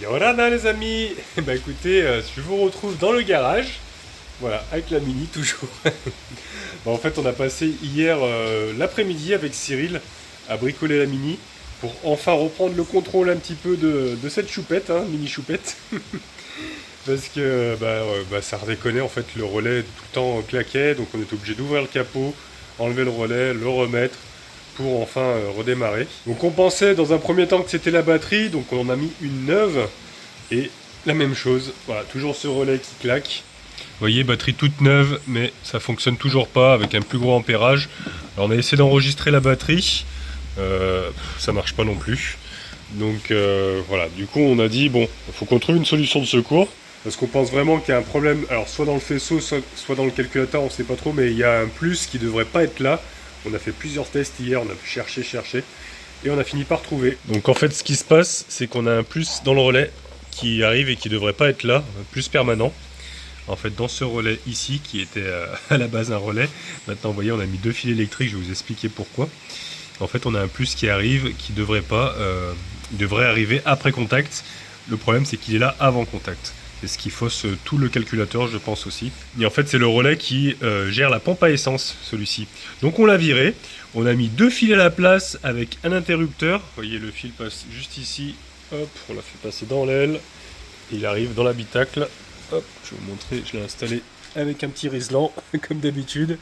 Yorana les amis. Bah écoutez, je vous retrouve dans le garage. Voilà, avec la Mini toujours. Bah, en fait, on a passé hier l'après-midi avec Cyril à bricoler la Mini pour enfin reprendre le contrôle un petit peu de cette choupette, hein, Mini choupette. Parce que ça redéconnait, en fait, le relais tout le temps claquait, donc on était obligé d'ouvrir le capot, enlever le relais, le remettre pour enfin redémarrer. Donc on pensait dans un premier temps que c'était la batterie, donc on en a mis une neuve et la même chose, voilà, toujours ce relais qui claque. Vous voyez, batterie toute neuve, mais ça fonctionne toujours pas avec un plus gros ampérage. Alors on a essayé d'enregistrer la batterie, ça marche pas non plus. Donc voilà, du coup on a dit bon, il faut qu'on trouve une solution de secours. Parce qu'on pense vraiment qu'il y a un problème, alors soit dans le faisceau, soit dans le calculateur, on sait pas trop, mais il y a un plus qui devrait pas être là. On a fait plusieurs tests hier, on a pu chercher, et on a fini par trouver. Donc en fait ce qui se passe, c'est qu'on a un plus dans le relais qui arrive et qui devrait pas être là, un plus permanent. En fait dans ce relais ici, qui était à la base un relais, maintenant vous voyez on a mis deux fils électriques, je vais vous expliquer pourquoi. En fait on a un plus qui arrive, qui devrait pas, devrait arriver après contact. Le problème c'est qu'il est là avant contact. C'est ce qui fausse tout le calculateur, je pense aussi. Et en fait, c'est le relais qui gère la pompe à essence, celui-ci. Donc on l'a viré, on a mis deux fils à la place avec un interrupteur. Vous voyez, le fil passe juste ici. Hop, on l'a fait passer dans l'aile. Il arrive dans l'habitacle. Hop, je vais vous montrer, je l'ai installé avec un petit riselant, comme d'habitude.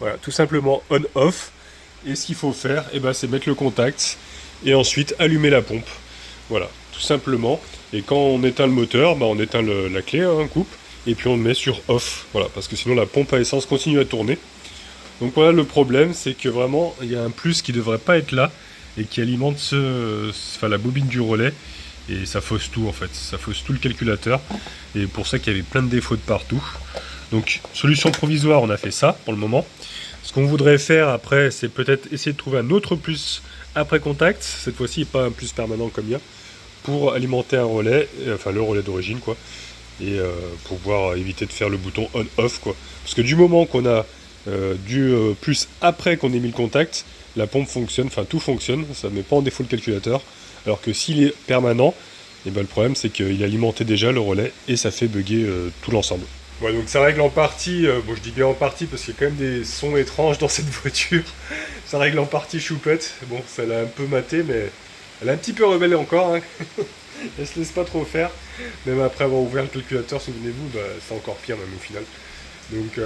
Voilà, tout simplement on-off. Et ce qu'il faut faire, c'est mettre le contact et ensuite allumer la pompe. Voilà, tout simplement. Et quand on éteint le moteur, on éteint la clé, hein, coupe, et puis on le met sur off, voilà, parce que sinon la pompe à essence continue à tourner. Donc voilà, le problème, c'est que vraiment, il y a un plus qui devrait pas être là, et qui alimente la bobine du relais, et ça fausse tout en fait, ça fausse tout le calculateur, et pour ça qu'il y avait plein de défauts de partout. Donc, solution provisoire, on a fait ça pour le moment. Ce qu'on voudrait faire après, c'est peut-être essayer de trouver un autre plus après contact, cette fois-ci pas un plus permanent comme il y a, pour alimenter un relais, enfin le relais d'origine quoi, et pouvoir éviter de faire le bouton on-off quoi. Parce que du moment qu'on a du plus après qu'on ait mis le contact, la pompe fonctionne, enfin tout fonctionne, ça ne met pas en défaut le calculateur, alors que s'il est permanent, le problème c'est qu'il alimentait déjà le relais et ça fait bugger tout l'ensemble. Ouais, donc ça règle en partie, bon je dis bien en partie parce qu'il y a quand même des sons étranges dans cette voiture, ça règle en partie choupette, bon ça l'a un peu maté mais elle est un petit peu rebelle encore, hein. Elle se laisse pas trop faire, même après avoir ouvert le calculateur, souvenez-vous, c'est encore pire même au final. Donc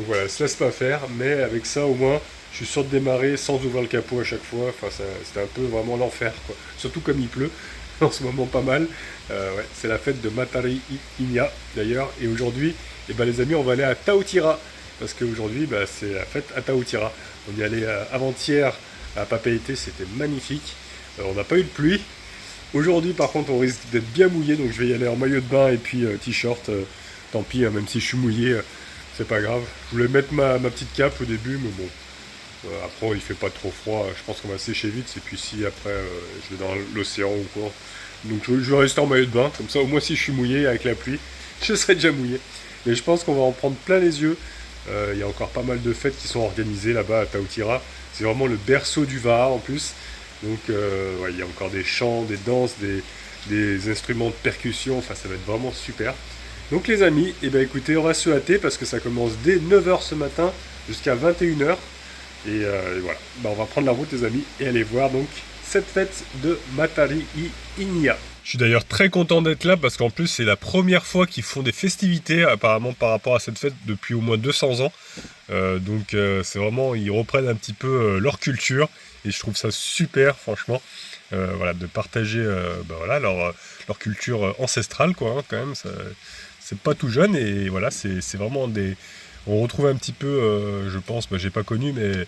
voilà, elle se laisse pas faire, mais avec ça au moins, je suis sûr de démarrer sans ouvrir le capot à chaque fois, enfin c'était un peu vraiment l'enfer quoi. Surtout comme il pleut, en ce moment pas mal. Ouais, c'est la fête de Matari Inya d'ailleurs, et aujourd'hui, les amis, on va aller à Taoutira, parce qu'aujourd'hui c'est la fête à Taoutira. On y allait avant-hier à Papeete, c'était magnifique. On n'a pas eu de pluie. Aujourd'hui, par contre, on risque d'être bien mouillé, donc je vais y aller en maillot de bain et puis t-shirt. Tant pis, hein, même si je suis mouillé, c'est pas grave. Je voulais mettre ma petite cape au début, mais bon. Après, il fait pas trop froid. Je pense qu'on va sécher vite. Et puis si après, je vais dans l'océan ou quoi. Donc je vais rester en maillot de bain. Comme ça, au moins, si je suis mouillé avec la pluie, je serai déjà mouillé. Mais je pense qu'on va en prendre plein les yeux. Il y a encore pas mal de fêtes qui sont organisées là-bas à Taoutira. C'est vraiment le berceau du Var en plus. Donc il y a encore des chants, des danses, des instruments de percussion, enfin ça va être vraiment super. Donc les amis, écoutez, on va se hâter parce que ça commence dès 9h ce matin jusqu'à 21h. Et voilà, on va prendre la route les amis et aller voir donc cette fête de Matari Inya. Je suis d'ailleurs très content d'être là parce qu'en plus c'est la première fois qu'ils font des festivités apparemment par rapport à cette fête depuis au moins 200 ans. Donc c'est vraiment, ils reprennent un petit peu leur culture et je trouve ça super franchement, voilà, de partager leur culture ancestrale quoi, hein, quand même, c'est pas tout jeune et voilà, c'est vraiment on retrouve un petit peu, je pense, j'ai pas connu mais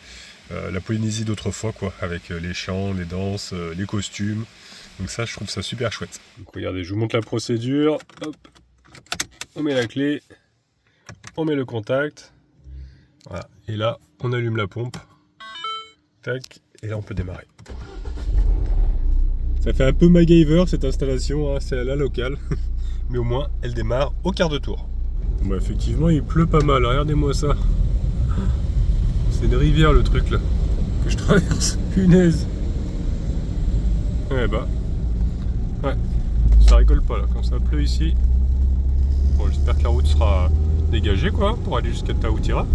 la Polynésie d'autrefois quoi, avec les chants, les danses, les costumes. Donc ça, je trouve ça super chouette. Donc regardez, je vous montre la procédure. Hop, on met la clé, on met le contact. Voilà, et là, on allume la pompe. Tac, et là, on peut démarrer. Ça fait un peu MacGyver cette installation, hein, c'est à la locale. Mais au moins, elle démarre au quart de tour. Effectivement, il pleut pas mal, regardez-moi ça. C'est une rivière le truc là, que je traverse. Punaise. Ouais, ça rigole pas là, quand ça pleut ici. Bon, j'espère que la route sera dégagée quoi, pour aller jusqu'à Taoutira.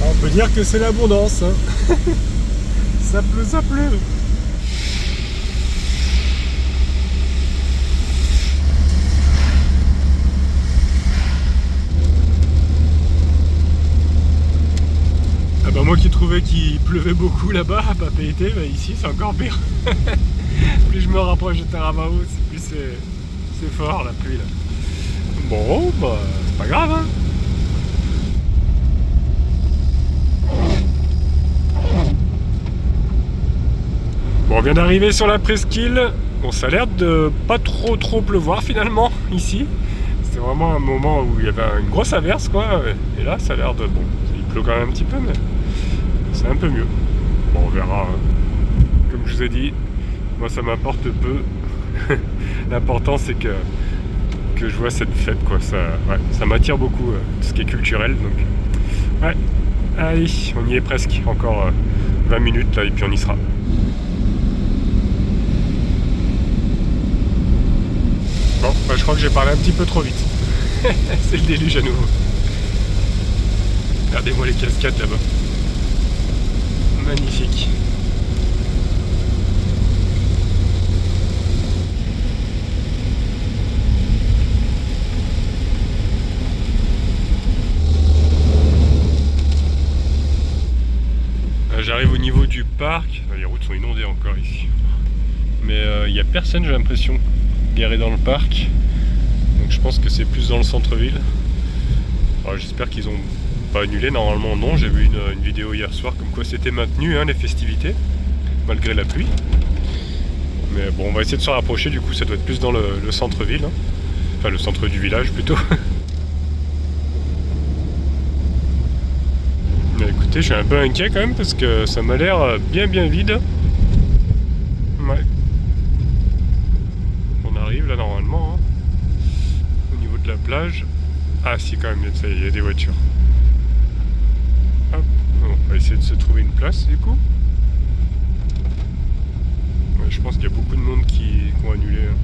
On peut dire que c'est l'abondance. Hein. Ça pleut, ça pleut. Ah bah moi qui trouvais qu'il pleuvait beaucoup là-bas à Papeete, bah ici c'est encore pire. Plus je me rapproche de Taravao, plus c'est fort la pluie là. Bon bah c'est pas grave hein. Bon, on vient d'arriver sur la presqu'île. Bon, ça a l'air de pas trop pleuvoir finalement ici. C'était vraiment un moment où il y avait une grosse averse quoi. Et là, ça a l'air de bon. Il pleut quand même un petit peu, mais c'est un peu mieux. Bon, on verra. Hein. Comme je vous ai dit, moi ça m'importe peu. L'important c'est que je vois cette fête quoi. Ça m'attire beaucoup tout ce qui est culturel. Donc, ouais. Allez, on y est presque. Encore 20 minutes là et puis on y sera. Bon, bah, je crois que j'ai parlé un petit peu trop vite. C'est le déluge à nouveau. Regardez-moi les cascades là-bas. Magnifique. J'arrive au niveau du parc. Les routes sont inondées encore ici. Mais il n'y a personne, j'ai l'impression, garé dans le parc. Donc je pense que c'est plus dans le centre-ville. J'espère qu'ils ont pas annulé. Normalement non, j'ai vu une vidéo hier soir comme quoi c'était maintenu hein, les festivités, malgré la pluie. Mais bon, on va essayer de se rapprocher, du coup ça doit être plus dans le centre-ville. Hein. Enfin le centre du village plutôt. Mais écoutez, je suis un peu inquiet quand même parce que ça m'a l'air bien vide. Ouais. On arrive là normalement. Hein. Au niveau de la plage. Ah si quand même, il y a des voitures. Hop. On va essayer de se trouver une place du coup. Ouais, je pense qu'il y a beaucoup de monde qui ont annulé. Hein.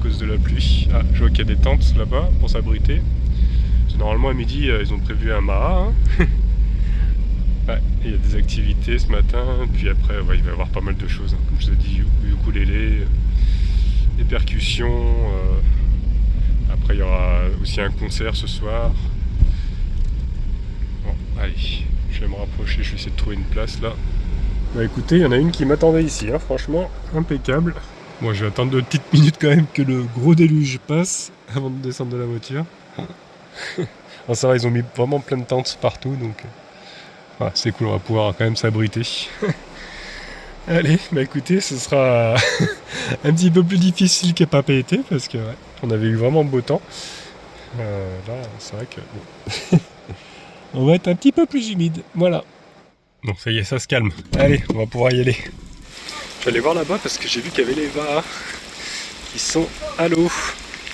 À cause de la pluie. Ah, je vois qu'il y a des tentes là-bas pour s'abriter. Normalement à midi ils ont prévu un maha. Hein. Ouais, il y a des activités ce matin, puis après ouais, il va y avoir pas mal de choses. Hein. Comme je vous ai dit, ukulélé, des percussions. Après il y aura aussi un concert ce soir. Bon, allez, je vais me rapprocher, je vais essayer de trouver une place là. Bah écoutez, il y en a une qui m'attendait ici, hein, franchement, impeccable. Bon, je vais attendre 2 petites minutes quand même que le gros déluge passe avant de descendre de la voiture. Bon, ça va, ils ont mis vraiment plein de tentes partout, donc voilà, c'est cool, on va pouvoir quand même s'abriter. Allez, bah écoutez, ce sera un petit peu plus difficile qu'à Papeete, parce que ouais, on avait eu vraiment beau temps. Là, c'est vrai que bon. On va être un petit peu plus humide, voilà. Bon, ça y est, ça se calme. Allez, on va pouvoir y aller. Je vais aller voir là-bas parce que j'ai vu qu'il y avait les varas qui sont à l'eau.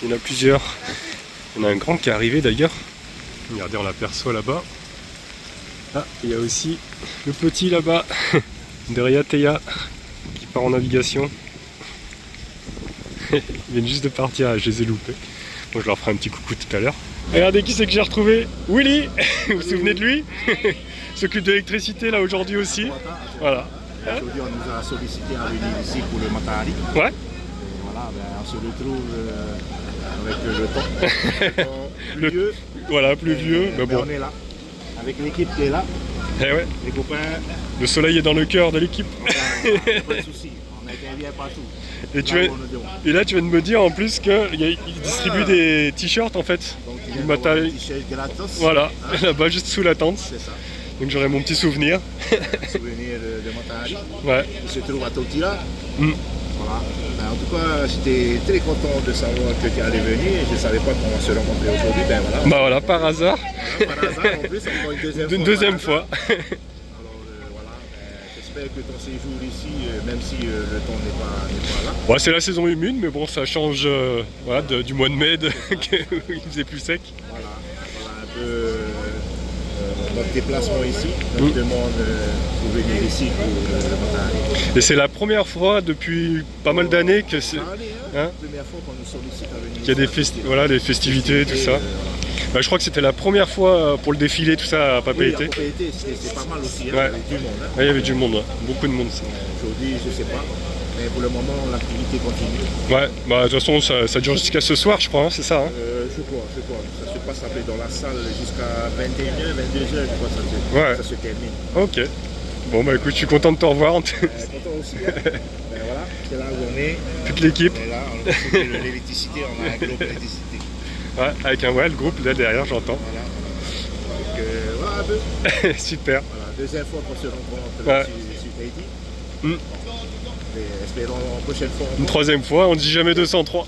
Il y en a plusieurs. Il y en a un grand qui est arrivé d'ailleurs. Regardez, on l'aperçoit là-bas. Ah, il y a aussi le petit là-bas, derrière Théa, qui part en navigation. Ils viennent juste de partir, je les ai loupés. Bon, je leur ferai un petit coucou tout à l'heure. Regardez qui c'est que j'ai retrouvé. Willy. Vous vous souvenez de lui? S'occupe de l'électricité là aujourd'hui aussi. Voilà. Aujourd'hui, on nous a sollicité à venir ici pour le Matahari. Ouais. Et voilà, on se retrouve avec le temps. Pluvieux. Voilà, pluvieux. Mais bon. On est là. Avec l'équipe qui est là. Eh ouais. Les copains. Le soleil est dans le cœur de l'équipe. Voilà, pas de soucis. On intervient partout. Et là, tu viens de me dire en plus qu'ils distribuent des t-shirts en fait. Donc, du matériel. Des t-shirts gratos. Voilà, là-bas juste sous la tente. C'est ça. Donc j'aurai mon petit souvenir. Souvenir de Matahari. Ouais. Il se trouve à Taoutira. Mm. Voilà. Ben, en tout cas, j'étais très content de savoir que tu allais venir. Je ne savais pas qu'on se rencontrer aujourd'hui. Ben voilà. Bah voilà, par hasard. Voilà, par hasard en plus, encore une deuxième fois. Alors voilà, j'espère que ton séjour ici, même si le temps n'est pas là. Ouais, c'est la saison humide, mais bon, ça change voilà, du mois de mai où il faisait plus sec. Voilà. notre déplacement ici, notre demande pour venir ici pour le Matari. Et c'est la première fois depuis pas mal d'années que c'est... La première fois qu'on nous sollicite à venir. Qu'il y a voilà, des festivités, tout ça. Bah, je crois que c'était la première fois pour le défilé, tout ça à Papeete. Oui, c'est pas mal aussi, hein, ouais. Il y avait du monde. Hein. Ouais, il y avait du monde, ouais. Beaucoup de monde. Aujourd'hui, je sais pas, mais pour le moment, l'activité continue. Ouais, bah de toute façon, ça dure jusqu'à ce soir, je crois, hein, c'est ça hein. Je crois. Ça se passe après dans la salle jusqu'à 21h, 22h, je crois, ça se termine. Ok. Bon, bah écoute, je suis content de te revoir. Content aussi, hein. Ben voilà, c'est là où on est. Toute l'équipe. Et là, on a l'électricité, on a un groupe d'électricité. Ouais, avec le groupe là derrière, j'entends. Voilà. Donc, voilà un peu. Super. Voilà, deuxième fois qu'on se rencontre sur Tahiti. Et espérons la prochaine fois. Une troisième fois, on dit jamais 203.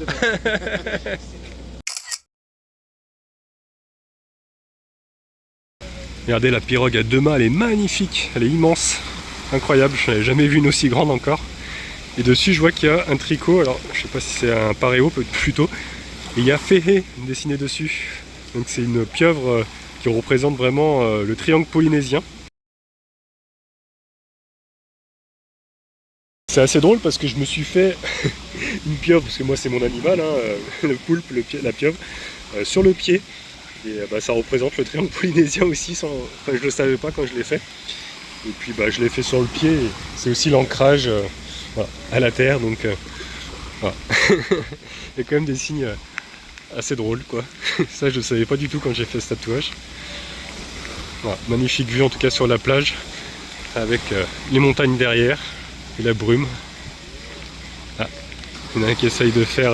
Regardez la pirogue à deux mâts, elle est magnifique, elle est immense, incroyable, je n'avais jamais vu une aussi grande encore. Et dessus je vois qu'il y a un tricot, alors je sais pas si c'est un paréo plutôt, et il y a Féhé dessiné dessus. Donc c'est une pieuvre qui représente vraiment le triangle polynésien. C'est assez drôle parce que je me suis fait une pieuvre, parce que moi c'est mon animal, hein, le poulpe, la pieuvre, sur le pied. Et ça représente le triangle polynésien aussi, enfin je le savais pas quand je l'ai fait. Et puis je l'ai fait sur le pied, c'est aussi l'ancrage voilà, à la terre, donc voilà. Il y a quand même des signes assez drôles quoi. Ça je ne savais pas du tout quand j'ai fait ce tatouage. Voilà, magnifique vue en tout cas sur la plage, avec les montagnes derrière et la brume. Ah, il y en a un qui essaye de faire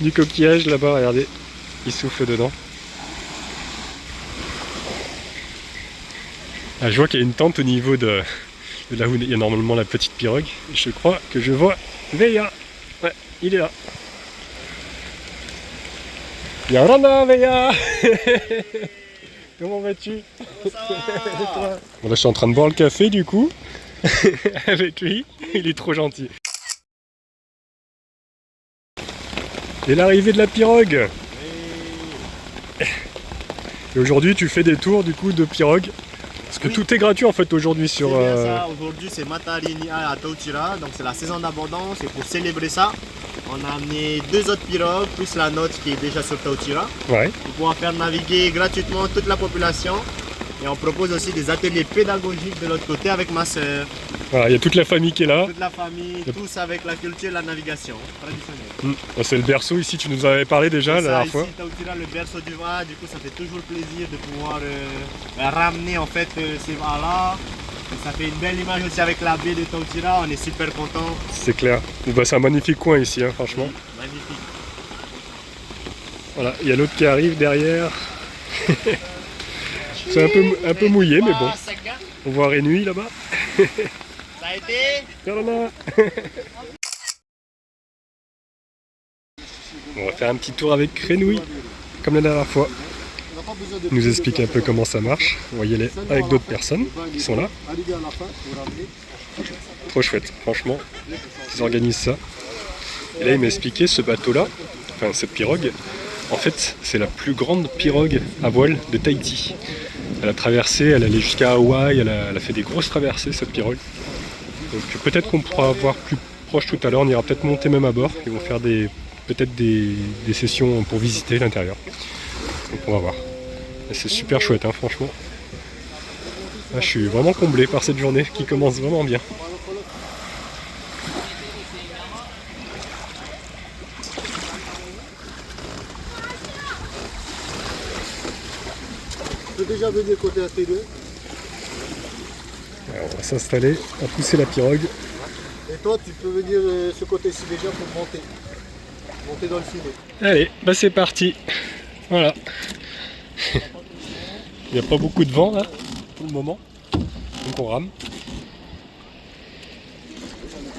du coquillage là-bas, regardez, il souffle dedans. Ah, je vois qu'il y a une tente au niveau de là où il y a normalement la petite pirogue. Et je crois que je vois Veya. Ouais, il est là. Yarana Veya. Comment vas-tu? Bon, là je suis en train de boire le café du coup. Avec lui. Il est trop gentil. Et l'arrivée de la pirogue. Et aujourd'hui tu fais des tours du coup de pirogue. Parce que tout est gratuit en fait aujourd'hui sur... C'est bien ça, aujourd'hui c'est Matari Ni'a à Tautira, donc c'est la saison d'abondance et pour célébrer ça, on a amené 2 autres pirogues plus la nôtre qui est déjà sur Tautira. Ouais. Pour pouvoir faire naviguer gratuitement toute la population et on propose aussi des ateliers pédagogiques de l'autre côté avec ma soeur. Voilà, il y a toute la famille qui est là. Toute la famille, tous avec la culture et la navigation traditionnelle. C'est le berceau ici, tu nous en avais parlé déjà la dernière fois. Ici, Tautira, le berceau du vin, du coup ça fait toujours plaisir de pouvoir ramener en fait ces vins-là. Ça fait une belle image aussi avec la baie de Tautira, on est super content. C'est clair. C'est un magnifique coin ici, hein, franchement. Oui, magnifique. Voilà, il y a l'autre qui arrive derrière. C'est un peu mouillé, mais bon. On voit Rénuit là-bas. Ça a été? On va faire un petit tour avec Rénuit, comme la dernière fois. Il nous explique un peu comment ça marche. On va y aller avec d'autres personnes qui sont là. Trop chouette, franchement, ils organisent ça. Et là, il m'a expliqué ce bateau-là, enfin cette pirogue, en fait, c'est la plus grande pirogue à voile de Tahiti. Elle a traversé, elle allait jusqu'à Hawaï, elle a fait des grosses traversées, cette pirogue. Donc peut-être qu'on pourra voir plus proche tout à l'heure, on ira peut-être monter même à bord. Ils vont faire peut-être des sessions pour visiter l'intérieur. Donc on va voir. C'est super chouette, hein, franchement. Là, je suis vraiment comblé par cette journée qui commence vraiment bien. Tu peux déjà venir côté AT2. Alors, on va s'installer, on va pousser la pirogue. Et toi, tu peux venir ce côté-ci déjà pour monter. Monter dans le filet. Allez, c'est parti. Voilà. Il n'y a pas beaucoup de vent là, pour le moment. Donc on rame.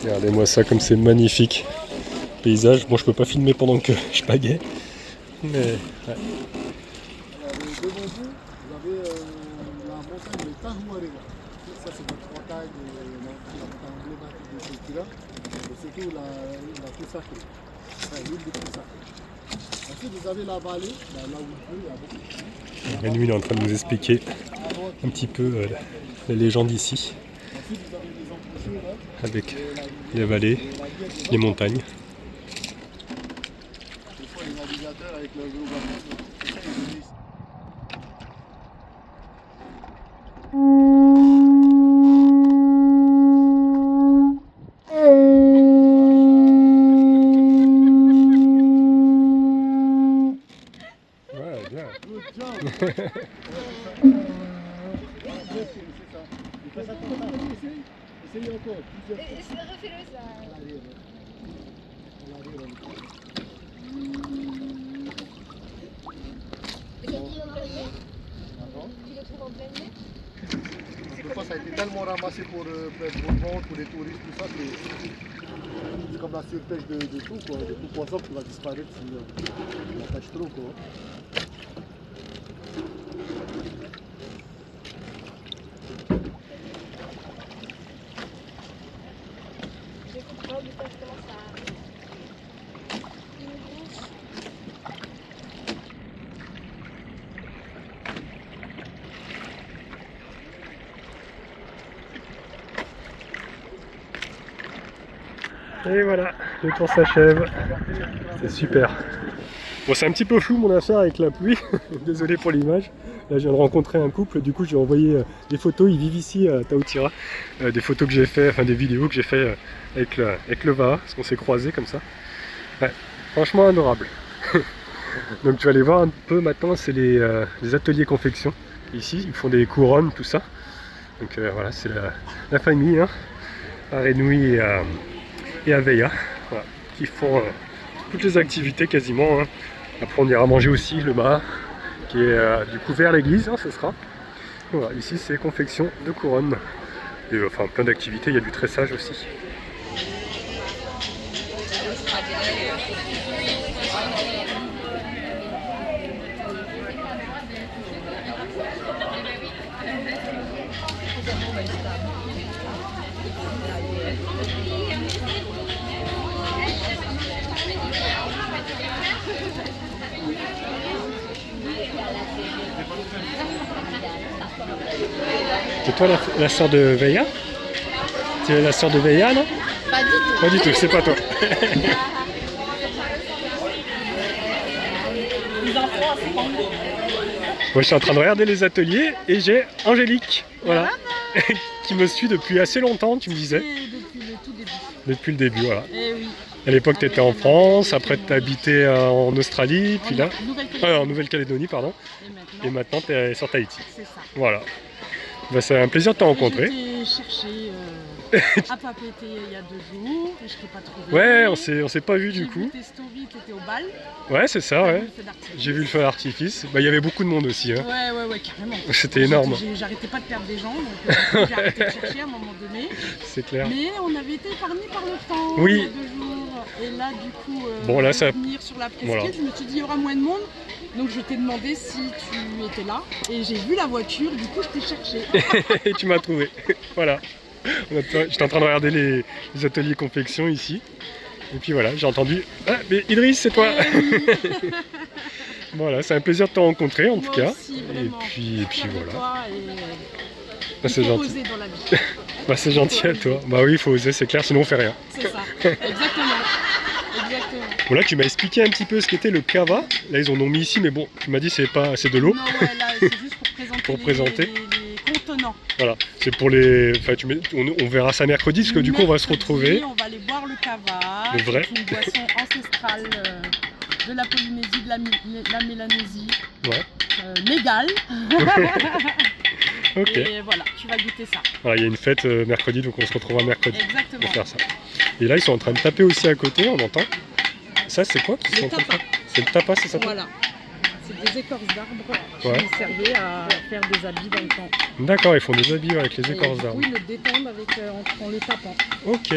Regardez-moi ça comme c'est magnifique. Paysage. Bon, je peux pas filmer pendant que je pagaie. Mais ouais. Devant vous, vous avez la montagne de Tahuarega. Ça, c'est notre montagne, la montagne emblématique de Tautira. Et surtout la plus sacrée. Enfin, l'île de plus sacrée. Ensuite, vous avez la vallée, là où il pleut, il y a beaucoup de pluie. Manu il est en train de nous expliquer un petit peu la légende ici, Ensuite, vous avez les embouchures là. avec les vallées, les montagnes. Des fois, les navigateurs avec leur gros bateau, c'est ça, ils disent. Ouais, bien. Good job. C'est ça. Et quand ça tombe, essaye. Essaye encore, plusieurs fois. Refais-le ça. Allez, allez. Et quand il est en plein nez, Attends. tu le trouves en plein nez. Des fois, ça a été tellement ramassé pour vendre, pour les touristes, tout ça, c'est comme la surpêche de tout, quoi. De tout poisson qui va disparaître si on la pêche trop, quoi. Je comprends du coup comment ça. Une grosse. Et voilà, le tour s'achève. C'est super. Bon, c'est un petit peu flou mon affaire avec la pluie. Désolé pour l'image. Là, je viens de rencontrer un couple. Du coup, j'ai envoyé des photos. Ils vivent ici à Taoutira. Des photos que j'ai fait, enfin des vidéos que j'ai fait avec le Vaha, parce qu'on s'est croisés comme ça. Ouais, franchement adorable. Donc, tu vas aller voir un peu maintenant. C'est les ateliers confection. Ici, ils font des couronnes, tout ça. Donc voilà, c'est la famille, hein, à Renouy et à Veilla, voilà, qui font toutes les activités quasiment. Hein. Après on ira manger aussi le Maha, qui est du coup vers l'église, hein, ce sera. Et voilà, ici c'est confection de couronne. Et enfin plein d'activités, il y a du tressage aussi. C'est toi la sœur de Veilla? Tu es la sœur de Veilla, non? Pas du tout. Pas du tout, c'est pas toi. Moi je suis en train de regarder les ateliers et j'ai Angélique, voilà, qui me suit depuis assez longtemps, tu me disais. Depuis le tout début. Depuis le début, voilà. Eh oui. À l'époque tu étais en France, après tu as habité en Australie, puis là, en Nouvelle-Calédonie, pardon. Et maintenant tu es sur Tahiti. C'est ça. Voilà. Bah, c'est un plaisir de te rencontrer. J'ai cherché à Papeete il y a 2 jours et je t'ai pas trouvé. Ouais, on s'est pas vu du coup. J'ai vu tes stories, t'étais au bal. Ouais, c'est ça, ouais. T'as vu le feu d'artifice. J'ai vu le feu d'artifice. Bah, il y avait beaucoup de monde aussi. Hein. Ouais, carrément. C'était énorme. J'arrêtais pas de perdre des gens, donc j'ai arrêté de chercher à un moment donné. C'est clair. Mais on avait été épargnés par le temps Oui. il y a 2 jours. Et là, du coup, Bon, là, ça... venir sur la presqu'île, Voilà. je me suis dit il y aura moins de monde. Donc je t'ai demandé si tu étais là. Et j'ai vu la voiture, du coup je t'ai cherché. Et tu m'as trouvé. Voilà. J'étais en train de regarder les ateliers confection ici. Et puis voilà, j'ai entendu. Ah, mais Idriss, c'est toi. Voilà, c'est un plaisir de te rencontrer en tout Moi cas. aussi, Et vraiment. puis Fière de voilà. toi Bah, c'est il faut gentil. oser dans la vie. Bah, c'est gentil à toi. Bah oui, il faut oser, c'est clair, sinon on fait rien. C'est ça. Exactement. Bon là, tu m'as expliqué un petit peu ce qu'était le kava. Là, ils en ont mis ici, mais bon, tu m'as dit c'est de l'eau. Non, ouais, là, c'est juste pour présenter, les contenants. Voilà, c'est pour les. Enfin, on verra ça mercredi, parce que du coup, on va se retrouver. On va aller boire le kava. Le vrai. C'est une boisson ancestrale de la Polynésie, de la Mélanésie. Ouais. Légale. Ok. Et voilà, tu vas goûter ça. Voilà, il y a une fête mercredi, donc on se retrouvera mercredi Exactement. pour faire ça. Et là, ils sont en train de taper aussi à côté, on entend. Ça, c'est quoi qu'ils Le sont en train de tapas. faire? C'est le tapas, c'est ça? Voilà. C'est des écorces d'arbres qui Ouais. nous servaient à faire des habits dans le temps. D'accord, ils font des habits avec les écorces d'arbres. Oui, le détendent en le tapant. Ok.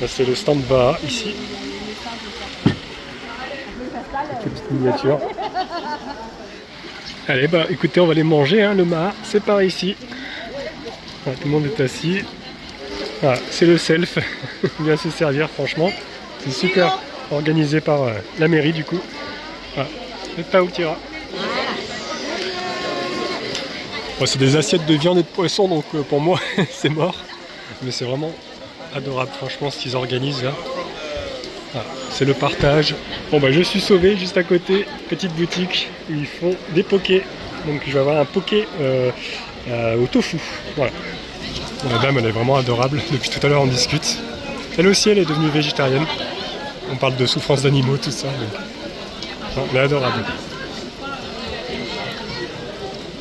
Là, c'est le stand Vaha ici. Quelques petites miniatures. Allez, bah écoutez, on va aller manger hein, le Maha. C'est par ici. Voilà, tout le monde est assis. Voilà, c'est le self. Bien se servir, franchement. C'est super organisé par la mairie du coup. Voilà, le Taoutira. Bon, c'est des assiettes de viande et de poisson, donc pour moi c'est mort. Mais c'est vraiment adorable, franchement, ce qu'ils organisent là. Voilà, c'est le partage. Bon bah je suis sauvé juste à côté, petite boutique où ils font des pokés. Donc je vais avoir un poké au tofu. Voilà. Bon, la dame elle est vraiment adorable, depuis tout à l'heure on discute. Elle aussi elle est devenue végétarienne. On parle de souffrance d'animaux, tout ça. Donc... non, elle est adorable.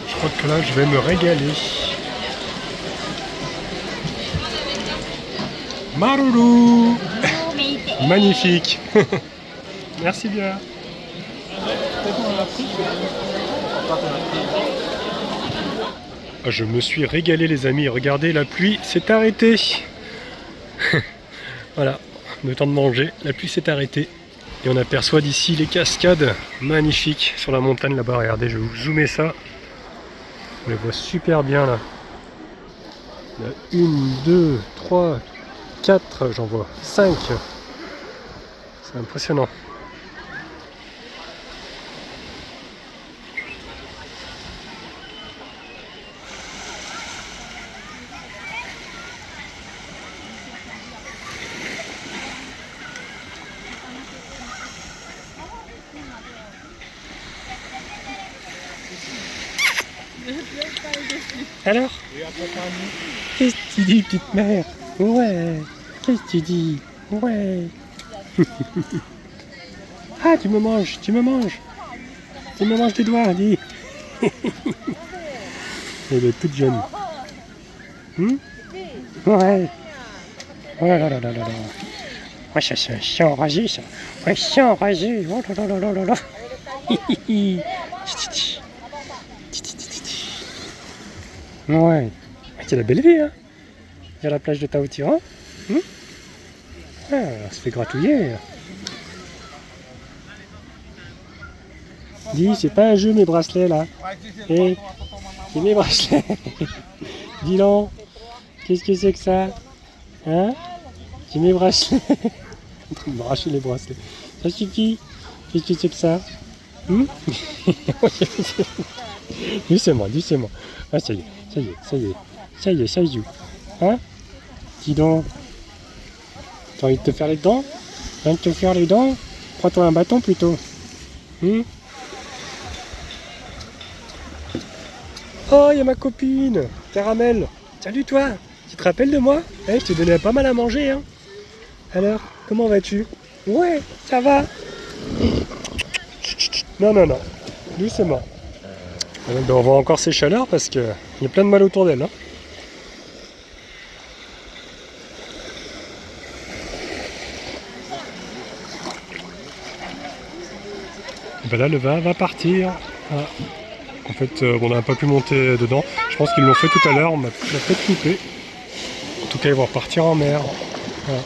Je crois que là je vais me régaler. Maruru. Magnifique. Merci bien. Ah, je me suis régalé les amis, regardez la pluie s'est arrêtée. Voilà, le temps de manger, la pluie s'est arrêtée. Et on aperçoit d'ici les cascades magnifiques sur la montagne là-bas, regardez, je vais vous zoomer ça. On les voit super bien là. Il y a 1, 2, 3, 4, j'en vois 5. C'est impressionnant. Alors? Qu'est-ce que tu dis, petite mère? Ouais. Qu'est-ce que tu dis? Ouais. Ah, tu me manges, tu me manges. Tu me manges des doigts, dis. Elle est toute jeune. Ouais. Oh là là là là là. Ouais, ça c'est un chien enragé, ça. Ouais, chien enragé. Oh là là là là là là. Ouais. C'est la belle vie, hein. Il y a la plage de Taoutira. Ah, on se fait gratouiller. Dis, c'est pas un jeu mes bracelets là. Eh, c'est mes bracelets. Dis donc, qu'est-ce que c'est que ça? Hein? C'est mes bracelets. En train de m'arracher les bracelets. Ça suffit. Qu'est-ce que c'est que ça? Doucement, doucement. Ah, ça y est, ça y est, ça y est. Ça y est, ça y joue. Hein? Dis donc. T'as envie de te faire les dents? T'as envie de te faire les dents? Prends-toi un bâton plutôt. Oh, il y a ma copine, Caramel. Salut toi. Tu te rappelles de moi? Je t'ai donné pas mal à manger, hein. Alors, comment vas-tu? Ouais, ça va. Non, non, non. Doucement. On voit encore ces chaleurs parce qu'il y a plein de mal autour d'elle. Hein. Et ben là, le vin va partir. Ah. En fait, on n'a pas pu monter dedans. Je pense qu'ils l'ont fait tout à l'heure. On m'a peut-être coupé. En tout cas, ils vont repartir en mer. Voilà.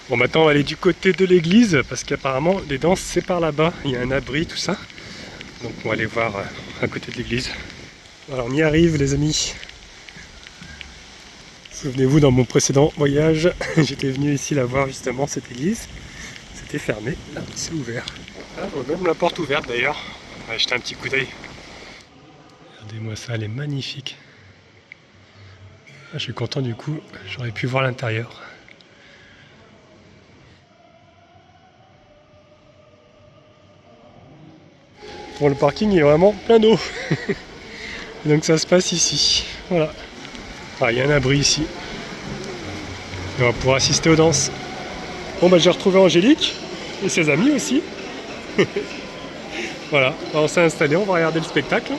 Bon, maintenant on va aller du côté de l'église parce qu'apparemment les danses c'est par là-bas, il y a un abri, tout ça. Donc on va aller voir à côté de l'église. Voilà, on y arrive les amis. Souvenez-vous, dans mon précédent voyage, j'étais venu ici la voir justement, cette église. C'était fermé, là c'est ouvert. Ah, on a même la porte ouverte d'ailleurs. On va jeter un petit coup d'œil. Regardez-moi ça, elle est magnifique. Ah, je suis content du coup, j'aurais pu voir l'intérieur. Bon, le parking est vraiment plein d'eau. Donc ça se passe ici. Voilà. Ah, il y a un abri ici. Et on va pouvoir assister aux danses. Bon bah j'ai retrouvé Angélique et ses amis aussi. Voilà, on s'est installé, on va regarder le spectacle.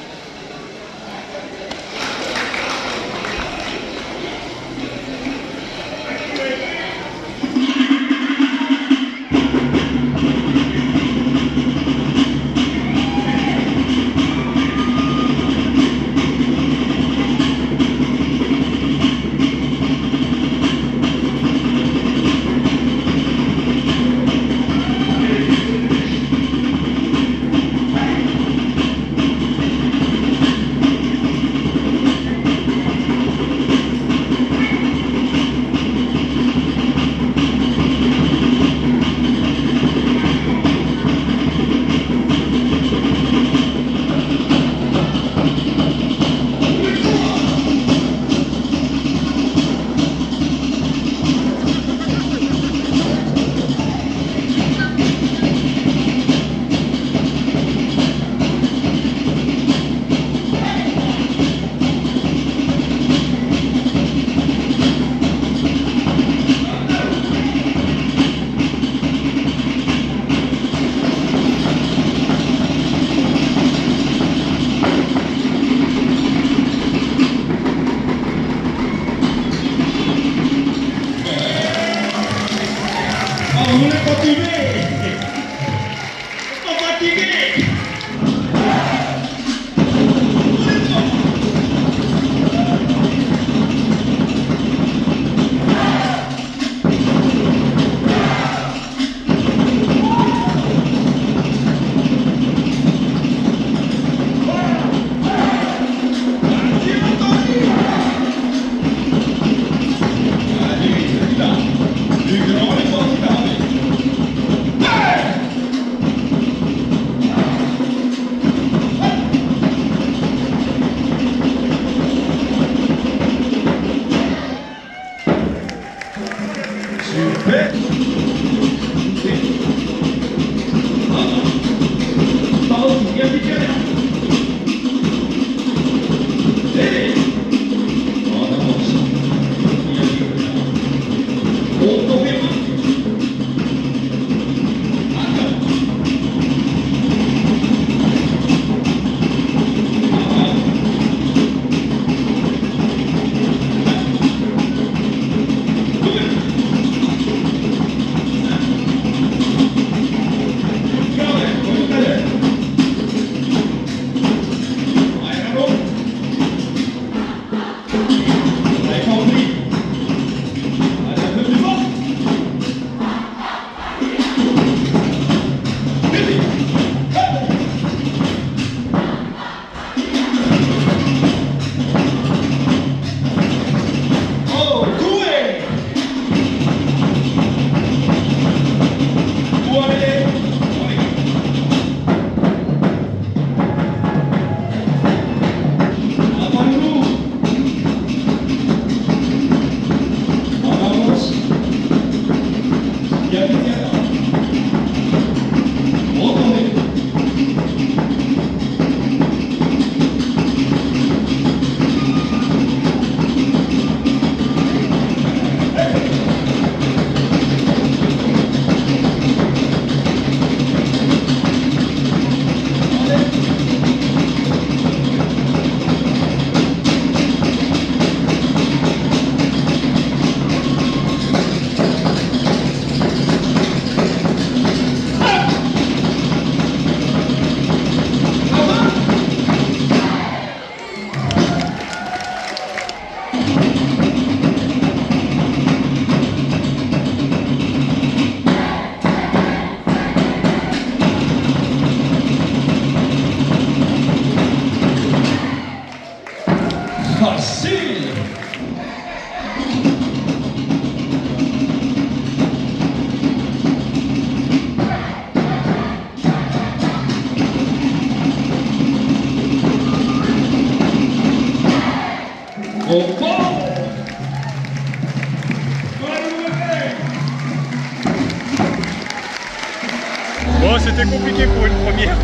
Bon, c'était compliqué pour une première,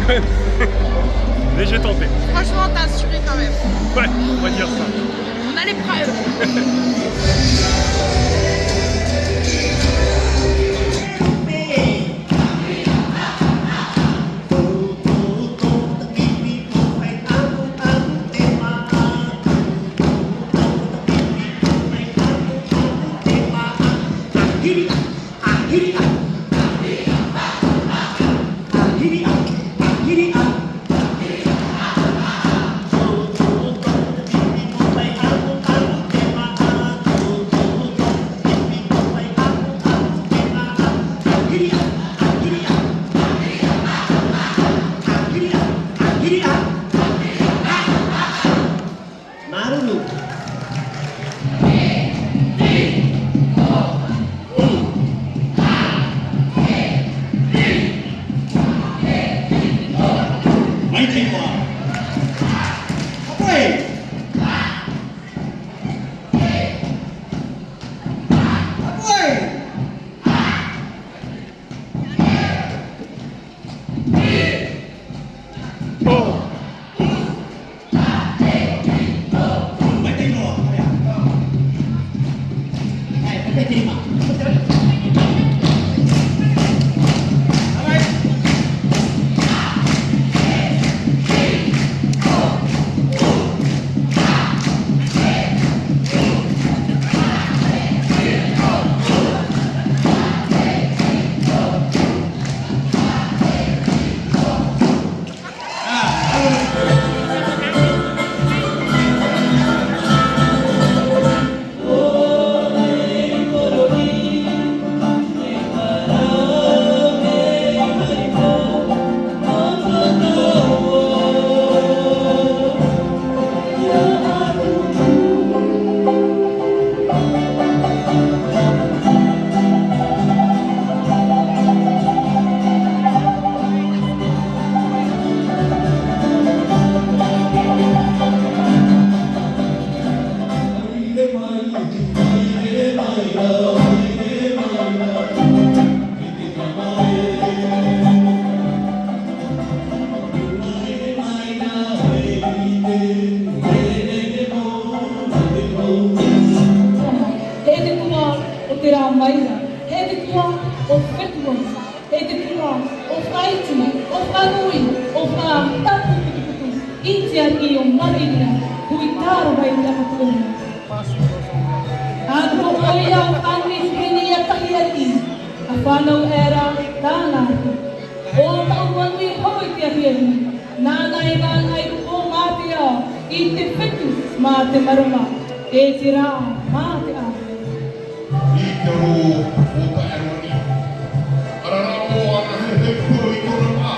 mais j'ai tenté. Franchement, t'as assuré quand même. Ouais, on va dire ça. On a les preuves. Anui, o wha tapu putuputu, itian I o marina, hui taro vai te apatuna. Agro o ia o anui hini a tahiati, a whanau era tāna. O tau anui hoi te ahiani, nānai nānai o mātia, I te whitu mā te marama, e te rā mā te a. I te ro o ka eroni. Arara o ana he puro I tōna mā.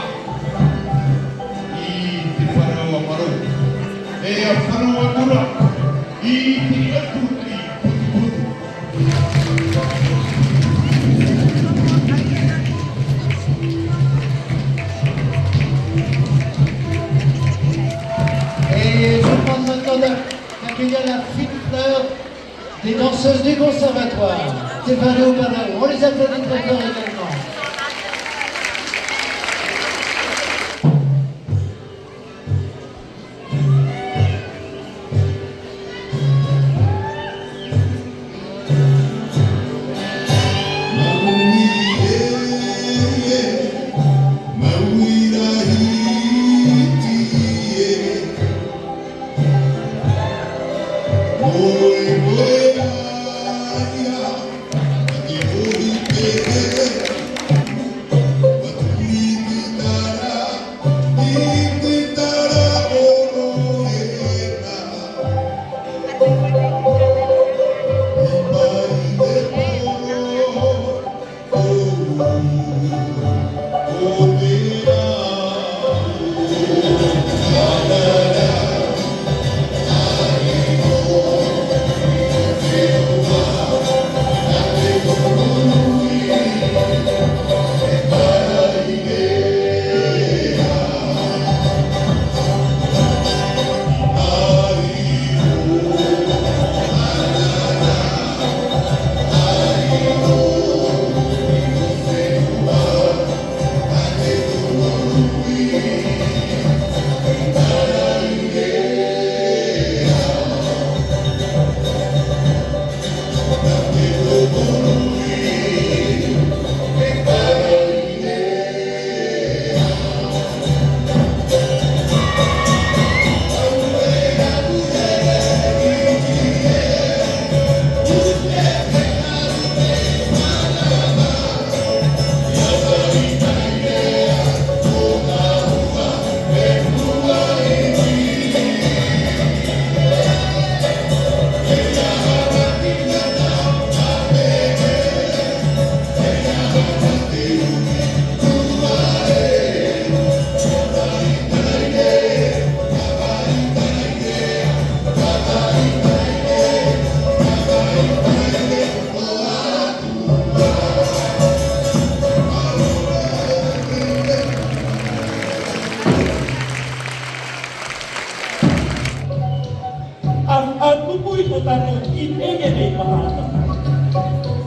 I te whanau a maro. E a whanau a tura. I te atu I putu putu. Et je pense maintenant d'accueillir la fine fleur des danseuses du conservatoire. Stéphane Obanao. On les applaudit très fort également.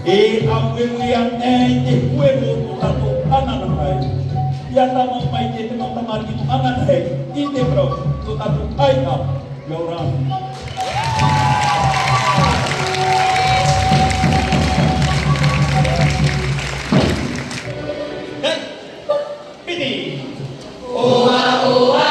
E au e mui a e te huero o tato anana kai. Ia tama mai te matamaki o anana hei. I te pro, o tato aika, Yorani. Pidi! Oa, oa,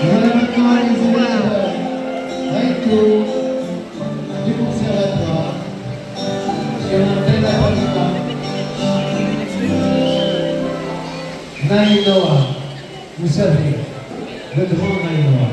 Voilà maintenant les élèves recto du conservatoire sur l'antenne Avalita. Naïnoa, vous savez, le grand Naïnoa.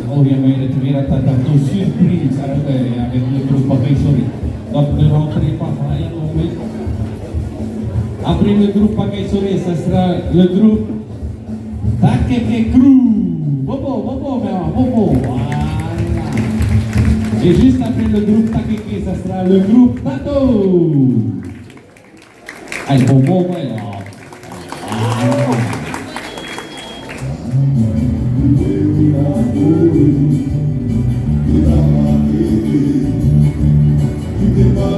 Ovviamente mi era stata surprise avec le groupe Pakaisori. Donc de rentrer par Ryan Omé. Après le groupe Pakaisori, ça sera le groupe Takeke Crew. Bobo, Bobo, Bobo. Voilà. Et juste après le groupe Takeke, ça sera le groupe Tato. Allez, Bobo, voilà. Kita